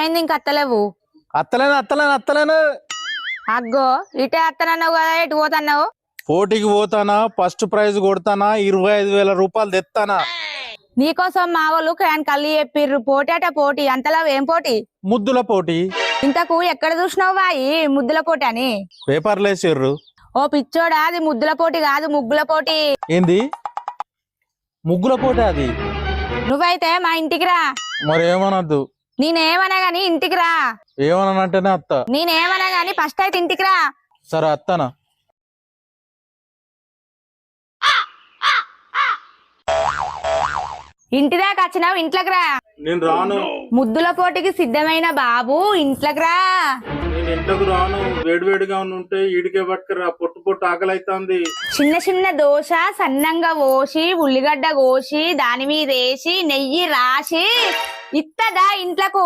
ఏమైంది ఇంక అత్తలేవు? అత్తలేను అగ్గో ఇటే అత్తనన్నావు కదా, ఎటు పోతన్నావు? పోటీకి పోతానా, ఫస్ట్ ప్రైజ్ కొడతానా, 25,000 రూపాయలు తెస్తానా. నీకోసం మా వాళ్ళు కళ్ళు చెప్పిర్రు, పోటీ అట పోటీ. అంతలా ఏం పోటీ? ముద్దుల పోటీ. ఇంతకు ఎక్కడ చూసినావు బాయి ముద్దుల పోటీ అని? పేపర్లు వేసిర్రు. ఓ పిచ్చోడా, అది ముద్దుల పోటీ కాదు, ముగ్గుల పోటీ. ఏంది ముగ్గుల పోటీ? అది నువ్వైతే మా ఇంటికి రా. మరి ఏమనద్దు. నేనేమన్నా గాని ఇంటికి రా. ఏమనంటేనే అత్త. నేనేమన్నా గాని ఫస్ట్ అయితే ఇంటికి రా. సరే అత్తనా. ఇంటి దాకా వచ్చినావు, ఇంట్లోకి రా. నేను రాను. ముద్దుల పోటీకి సిద్ధమైన బాబు, ఇంట్లోకి రా. నేను ఇంట్లోకి రాను. వేడివేడిగా ఉంటే ఈడికే పట్టుకురా, పొట్టు ఆకలి అవుతుంది. చిన్న చిన్న దోశ సన్నంగా పోసి, ఉల్లిగడ్డ కోసి, దాని మీద వేసి, నెయ్యి రాసి ఇత్తదా ఇంట్లకు.